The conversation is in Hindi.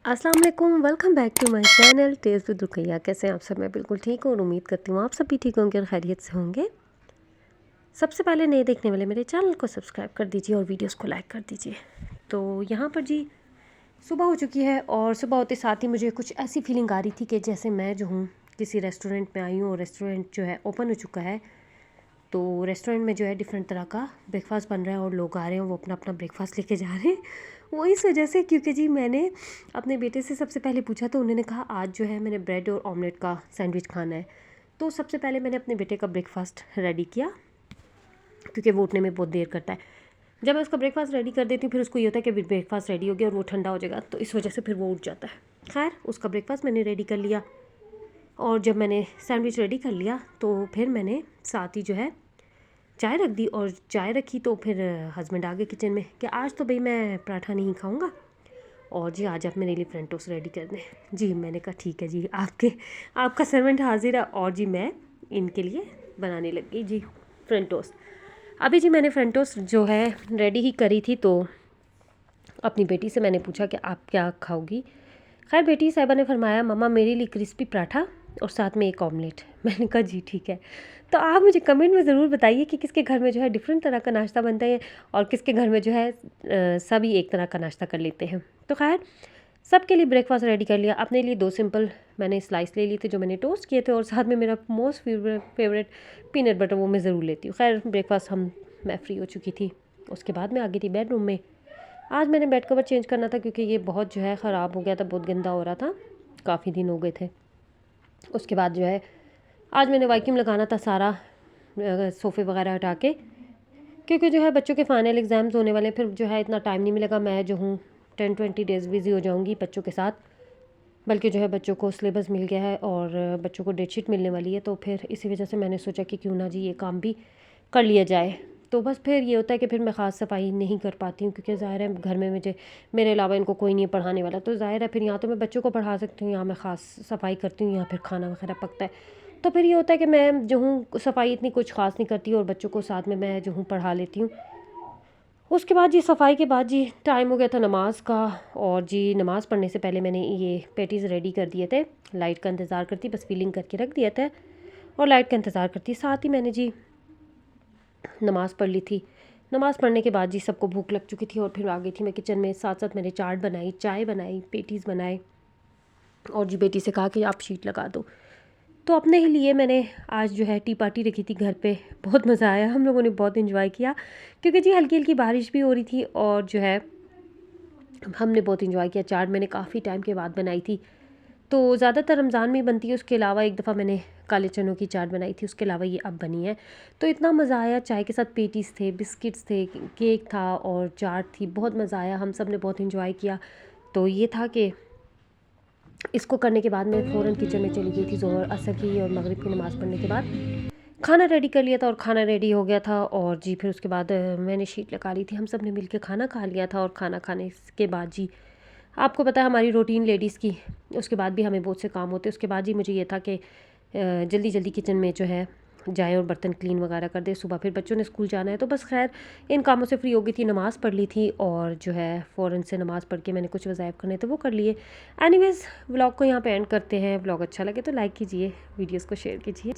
अस्सलाम वालेकुम, welcome back to my channel taste with Rukaiya. कैसे हैं आप सब? मैं बिल्कुल ठीक हूँ और उम्मीद करती हूँ आप सब भी ठीक होंगे और खैरियत से होंगे। सबसे पहले नए देखने वाले मेरे चैनल को सब्सक्राइब कर दीजिए और वीडियोस को लाइक कर दीजिए। तो यहाँ पर जी सुबह हो चुकी है और सुबह होते साथ ही मुझे कुछ ऐसी फीलिंग आ रही थी कि जैसे मैं जो हूँ किसी रेस्टोरेंट में आई हूँ और रेस्टोरेंट जो है ओपन हो चुका है। तो रेस्टोरेंट में जो है डिफरेंट तरह का ब्रेकफास्ट बन रहा है और लोग आ रहे हैं, वो अपना अपना ब्रेकफास्ट लेके जा रहे हैं। वो इस वजह से क्योंकि जी मैंने अपने बेटे से सबसे पहले पूछा तो उन्होंने कहा आज जो है मैंने ब्रेड और ऑमलेट का सैंडविच खाना है। तो सबसे पहले मैंने अपने बेटे का ब्रेकफास्ट रेडी किया क्योंकि वो उठने में बहुत देर करता है। जब मैं उसका ब्रेकफास्ट रेडी कर देती हूँ फिर उसको ये होता है कि ब्रेकफास्ट रेडी हो गया और वो ठंडा हो जाएगा, तो इस वजह से फिर वो उठ जाता है। खैर उसका ब्रेकफास्ट मैंने रेडी कर लिया और जब मैंने सैंडविच रेडी कर लिया तो फिर मैंने साथ ही जो है चाय रख दी। और चाय रखी तो फिर हस्बैंड आ गए किचन में कि आज तो भाई मैं पराठा नहीं खाऊंगा और जी आज आप मेरे लिए फ्रेंच टोस्ट रेडी कर दें। जी मैंने कहा ठीक है जी, आपका सर्वेंट हाजिर है। और जी मैं इनके लिए बनाने लग गई जी फ्रेंच टोस्ट। अभी जी मैंने फ्रेंच टोस्ट जो है रेडी ही करी थी तो अपनी बेटी से मैंने पूछा कि आप क्या खाओगी। खैर बेटी साहिबा ने फरमाया मम्मा मेरे लिए क्रिस्पी पराठा और साथ में एक ऑमलेट। मैंने कहा जी ठीक है। तो आप मुझे कमेंट में ज़रूर बताइए कि किसके घर में जो है डिफरेंट तरह का नाश्ता बनता है और किसके घर में जो है सभी एक तरह का नाश्ता कर लेते हैं। तो खैर सबके लिए ब्रेकफास्ट रेडी कर लिया। अपने लिए दो सिंपल मैंने स्लाइस ले लिए थे जो मैंने टोस्ट किए थे और साथ में मेरा मोस्ट फेवरेट पीनट बटर वो मैं ज़रूर लेती हूँ। खैर ब्रेकफास्ट मैं फ्री हो चुकी थी। उसके बाद मैं आ गई थी बेडरूम में। आज मैंने बेड कवर चेंज करना था क्योंकि ये बहुत जो है ख़राब हो गया था, बहुत गंदा हो रहा था, काफ़ी दिन हो गए थे। उसके बाद जो है आज मैंने वैक्यूम लगाना था सारा सोफ़े वगैरह हटा के, क्योंकि जो है बच्चों के फाइनल एग्ज़ाम्स होने वाले, फिर जो है इतना टाइम नहीं मिलेगा। मैं जो हूँ 10-20 डेज़ बिज़ी हो जाऊँगी बच्चों के साथ, बल्कि जो है बच्चों को सिलेबस मिल गया है और बच्चों को डेटशीट मिलने वाली है। तो फिर इसी वजह से मैंने सोचा कि क्यों ना जी ये काम भी कर लिया जाए। तो बस फिर ये होता है कि फिर मैं ख़ास सफाई नहीं कर पाती हूँ क्योंकि ज़ाहिर है घर में मुझे मेरे अलावा इनको कोई नहीं पढ़ाने वाला। तो ज़ाहिर है फिर यहाँ तो मैं बच्चों को पढ़ा सकती हूँ, यहाँ मैं ख़ास सफाई करती हूँ, यहाँ फिर खाना वगैरह पकता है। तो फिर ये होता है कि मैं जो हूँ सफाई इतनी कुछ ख़ास नहीं करती और बच्चों को साथ में मैं जो हूँ पढ़ा लेती हूँ। उसके बाद जी सफाई के बाद जी टाइम हो गया था नमाज का। और जी नमाज़ पढ़ने से पहले मैंने ये पेटीज़ रेडी कर दिए थे। लाइट का इंतज़ार करती, बस फीलिंग करके रख दिया था और लाइट का इंतज़ार करती। साथ ही मैंने जी नमाज़ पढ़ ली थी। नमाज़ पढ़ने के बाद जी सबको भूख लग चुकी थी और फिर आ गई थी मैं किचन में। साथ साथ मैंने चाट बनाई, चाय बनाई, पेटीज़ बनाए और जी बेटी से कहा कि आप शीट लगा दो। तो अपने ही लिए मैंने आज जो है टी पार्टी रखी थी घर पे। बहुत मज़ा आया, हम लोगों ने बहुत इन्जॉय किया क्योंकि जी हल्की हल्की बारिश भी हो रही थी और जो है हमने बहुत इन्जॉय किया। चाट मैंने काफ़ी टाइम के बाद बनाई थी, तो ज़्यादातर रमज़ान में बनती है। उसके अलावा एक दफ़ा मैंने काले चनों की चाट बनाई थी, उसके अलावा ये अब बनी है। तो इतना मज़ा आया, चाय के साथ पेटीज़ थे, बिस्किट्स थे, केक था और चाट थी। बहुत मज़ा आया, हम सब ने बहुत इन्जॉय किया। तो ये था कि इसको करने के बाद मैं फ़ौरन किचन में चली गई थी। ज़ोहर असर की और मगरिब की नमाज़ पढ़ने के बाद खाना रेडी कर लिया था और खाना रेडी हो गया था। और जी फिर उसके बाद मैंने शीट लगा ली थी, हम सब ने मिल के खाना खा लिया था। और खाना खाने के बाद जी आपको पता है हमारी रूटीन लेडीज़ की, उसके बाद भी हमें बहुत से काम होते हैं। उसके बाद जी मुझे ये था कि जल्दी जल्दी किचन में जो है जाए और बर्तन क्लीन वगैरह कर दे। सुबह फिर बच्चों ने स्कूल जाना है, तो बस खैर इन कामों से फ्री हो गई थी। नमाज़ पढ़ ली थी और जो है फ़ौरन से नमाज़ पढ़ के मैंने कुछ वज़ाइफ करने थे वो कर लिए। एनीवेज़ व्लॉग को यहाँ पे एंड करते हैं। व्लॉग अच्छा लगे तो लाइक कीजिए, वीडियोज़ को शेयर कीजिए।